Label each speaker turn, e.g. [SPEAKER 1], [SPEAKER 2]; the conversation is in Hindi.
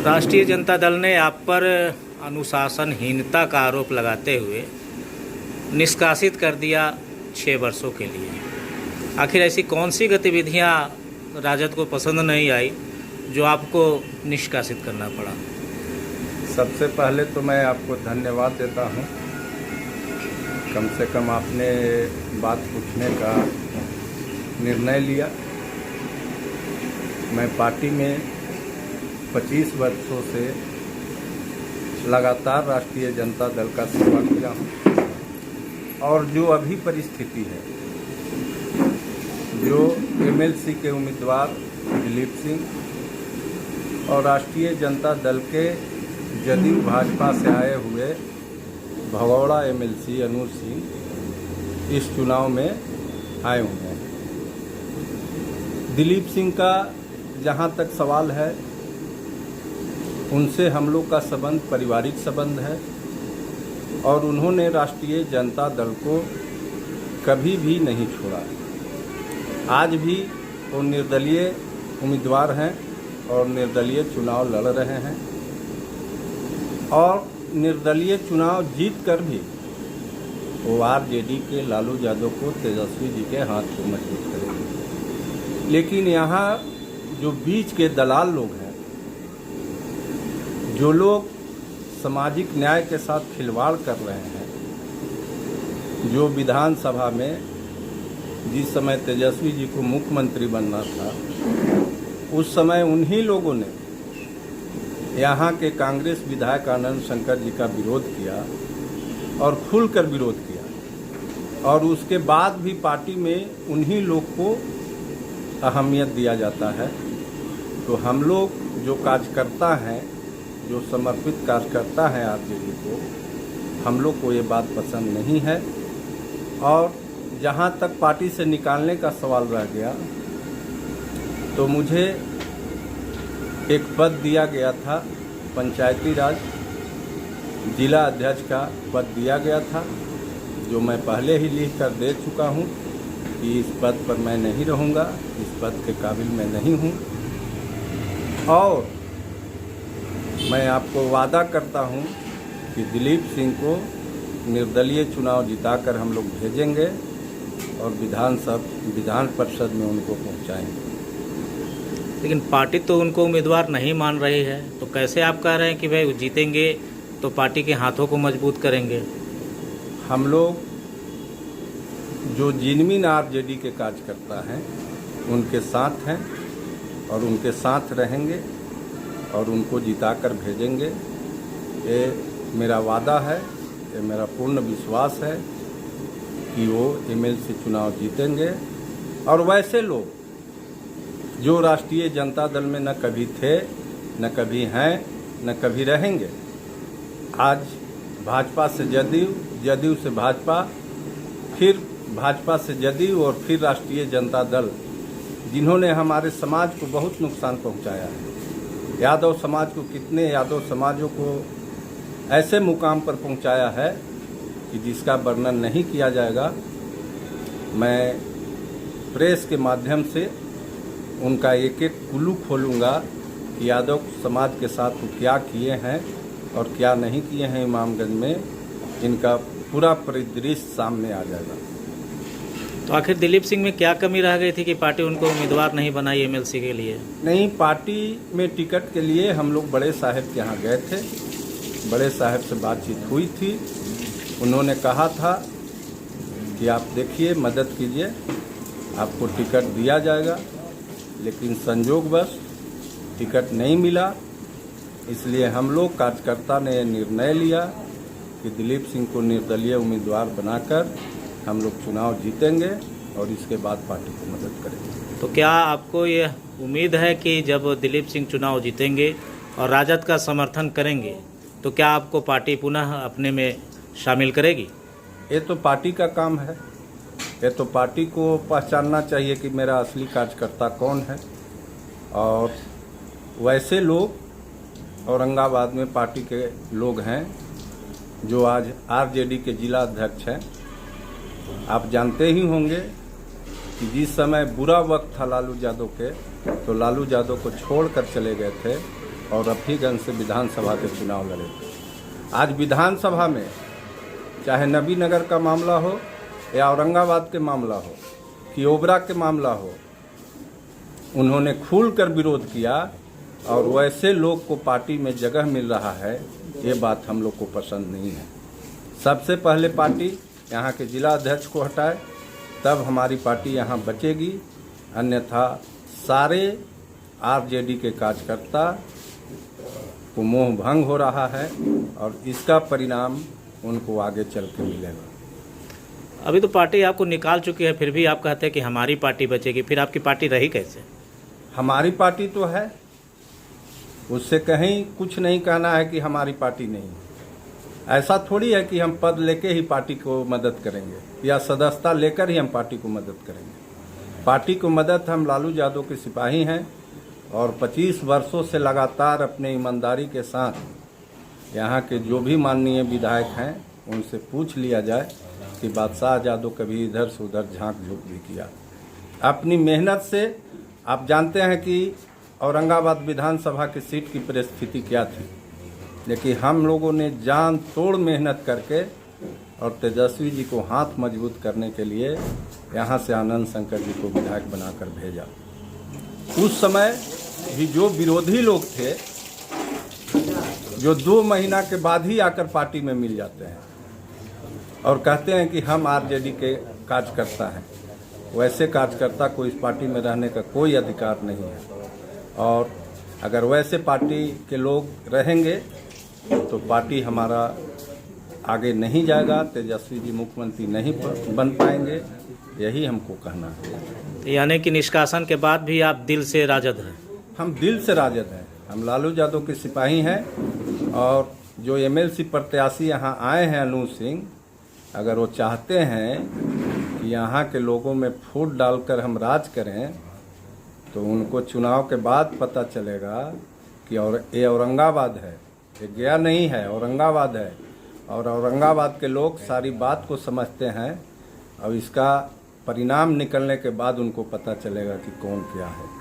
[SPEAKER 1] राष्ट्रीय जनता दल ने आप पर अनुशासनहीनता का आरोप लगाते हुए निष्कासित कर दिया 6 वर्षों के लिए। आखिर ऐसी कौन सी गतिविधियां राजद को पसंद नहीं आई जो आपको निष्कासित करना पड़ा?
[SPEAKER 2] सबसे पहले तो मैं आपको धन्यवाद देता हूं। कम से कम आपने बात पूछने का निर्णय लिया। मैं पार्टी में 25 वर्षों से लगातार राष्ट्रीय जनता दल का सेवा किया हूं और जो अभी परिस्थिति है, जो एमएलसी के उम्मीदवार दिलीप सिंह और राष्ट्रीय जनता दल के जदयू भाजपा से आए हुए भगौड़ा एमएलसी अनूर सिंह इस चुनाव में आए हुए हैं। दिलीप सिंह का जहां तक सवाल है, उनसे हम लोग का संबंध पारिवारिक संबंध है और उन्होंने राष्ट्रीय जनता दल को कभी भी नहीं छोड़ा। आज भी वो निर्दलीय उम्मीदवार हैं और निर्दलीय चुनाव लड़ रहे हैं और निर्दलीय चुनाव जीत कर भी वो आरजेडी के लालू यादव को तेजस्वी जी के हाथ को मजबूत करेंगे। लेकिन यहाँ जो बीच के दलाल लोग हैं, जो लोग सामाजिक न्याय के साथ खिलवाड़ कर रहे हैं, जो विधानसभा में जिस समय तेजस्वी जी को मुख्यमंत्री बनना था, उस समय उन्हीं लोगों ने यहाँ के कांग्रेस विधायक आनंद शंकर जी का विरोध किया और खुलकर विरोध किया और उसके बाद भी पार्टी में उन्हीं लोग को अहमियत दिया जाता है। तो हम लोग जो कार्यकर्ता हैं, जो समर्पित कार्यकर्ता हैं आरजेडी को, हम लोग को ये बात पसंद नहीं है। और जहाँ तक पार्टी से निकालने का सवाल रह गया, तो मुझे एक पद दिया गया था, पंचायती राज जिला अध्यक्ष का पद दिया गया था, जो मैं पहले ही लिख कर दे चुका हूँ कि इस पद पर मैं नहीं रहूँगा, इस पद के काबिल मैं नहीं हूँ। और मैं आपको वादा करता हूँ कि दिलीप सिंह को निर्दलीय चुनाव जिताकर हम लोग भेजेंगे और विधान परिषद में उनको पहुँचाएंगे।
[SPEAKER 1] लेकिन पार्टी तो उनको उम्मीदवार नहीं मान रही है, तो कैसे आप कह रहे हैं कि भाई वो जीतेंगे तो पार्टी के हाथों को मजबूत करेंगे?
[SPEAKER 2] हम लोग जो जिनमिन आरजेडी के कार्यकर्ता हैं, उनके साथ हैं और उनके साथ रहेंगे और उनको जिताकर भेजेंगे। ये मेरा वादा है, ये मेरा पूर्ण विश्वास है कि वो एमएलसी चुनाव जीतेंगे। और वैसे लोग जो राष्ट्रीय जनता दल में न कभी थे, न कभी हैं, न कभी रहेंगे, आज भाजपा से जदयू, जदयू से भाजपा, फिर भाजपा से जदयू और फिर राष्ट्रीय जनता दल, जिन्होंने हमारे समाज को बहुत नुकसान पहुंचाया है। यादव समाज को, कितने यादव समाजों को ऐसे मुकाम पर पहुंचाया है कि जिसका वर्णन नहीं किया जाएगा। मैं प्रेस के माध्यम से उनका एक एक कुल्लू खोलूँगा कि यादव समाज के साथ वो क्या किए हैं और क्या नहीं किए हैं इमामगंज में, इनका पूरा परिदृश्य सामने आ जाएगा।
[SPEAKER 1] तो आखिर दिलीप सिंह में क्या कमी रह गई थी कि पार्टी उनको उम्मीदवार नहीं बनाई एमएलसी के लिए?
[SPEAKER 2] नहीं, पार्टी में टिकट के लिए हम लोग बड़े साहब के यहाँ गए थे, बड़े साहब से बातचीत हुई थी। उन्होंने कहा था कि आप देखिए, मदद कीजिए, आपको टिकट दिया जाएगा। लेकिन संजोगवश टिकट नहीं मिला, इसलिए हम लोग कार्यकर्ता ने निर्णय लिया कि दिलीप सिंह को निर्दलीय उम्मीदवार बनाकर हम लोग चुनाव जीतेंगे और इसके बाद पार्टी को मदद करेंगे।
[SPEAKER 1] तो क्या आपको ये उम्मीद है कि जब दिलीप सिंह चुनाव जीतेंगे और राजद का समर्थन करेंगे, तो क्या आपको पार्टी पुनः अपने में शामिल करेगी?
[SPEAKER 2] ये तो पार्टी का काम है, ये तो पार्टी को पहचानना चाहिए कि मेरा असली कार्यकर्ता कौन है। और वैसे लोग औरंगाबाद में पार्टी के लोग हैं जो आज आरजेडी के जिला अध्यक्ष हैं। आप जानते ही होंगे कि जिस समय बुरा वक्त था लालू यादव के, तो लालू यादव को छोड़कर चले गए थे और रफीगंज से विधानसभा के चुनाव लड़े थे। आज विधानसभा में चाहे नबीनगर का मामला हो या औरंगाबाद के मामला हो कि ओबरा के मामला हो, उन्होंने खुलकर विरोध किया और वैसे लोग को पार्टी में जगह मिल रहा है, ये बात हम लोग को पसंद नहीं है। सबसे पहले पार्टी यहाँ के जिला अध्यक्ष को हटाए, तब हमारी पार्टी यहाँ बचेगी, अन्यथा सारे आरजेडी के कार्यकर्ता को मोह भंग हो रहा है और इसका परिणाम उनको आगे चल के मिलेगा।
[SPEAKER 1] अभी तो पार्टी आपको निकाल चुकी है, फिर भी आप कहते हैं कि हमारी पार्टी बचेगी, फिर आपकी पार्टी रही कैसे?
[SPEAKER 2] हमारी पार्टी तो है, उससे कहीं कुछ नहीं कहना है कि हमारी पार्टी नहीं है। ऐसा थोड़ी है कि हम पद लेके ही पार्टी को मदद करेंगे या सदस्यता लेकर ही हम पार्टी को मदद करेंगे। पार्टी को मदद, हम लालू यादव के सिपाही हैं और 25 वर्षों से लगातार अपने ईमानदारी के साथ यहाँ के जो भी माननीय विधायक हैं उनसे पूछ लिया जाए कि बादशाह यादव कभी इधर से उधर झांक झूक भी किया। अपनी मेहनत से आप जानते हैं कि औरंगाबाद विधानसभा की सीट की परिस्थिति क्या थी, लेकिन हम लोगों ने जान तोड़ मेहनत करके और तेजस्वी जी को हाथ मजबूत करने के लिए यहाँ से आनंद शंकर जी को विधायक बनाकर भेजा। उस समय भी जो विरोधी लोग थे, जो 2 महीना के बाद ही आकर पार्टी में मिल जाते हैं और कहते हैं कि हम आरजेडी के कार्यकर्ता हैं, वैसे कार्यकर्ता को इस पार्टी में रहने का कोई अधिकार नहीं है। और अगर वैसे पार्टी के लोग रहेंगे तो पार्टी हमारा आगे नहीं जाएगा, तेजस्वी जी मुख्यमंत्री नहीं बन पाएंगे, यही हमको कहना है।
[SPEAKER 1] यानी कि निष्कासन के बाद भी आप दिल से राजद हैं?
[SPEAKER 2] हम दिल से राजद हैं, हम लालू यादव के सिपाही हैं। और जो एमएलसी प्रत्याशी यहाँ आए हैं अनु सिंह, अगर वो चाहते हैं कि यहाँ के लोगों में फूट डालकर हम राज करें तो उनको चुनाव के बाद पता चलेगा कि और ये औरंगाबाद है, ये गया नहीं है, औरंगाबाद है। और औरंगाबाद के लोग सारी बात को समझते हैं और इसका परिणाम निकलने के बाद उनको पता चलेगा कि कौन क्या है।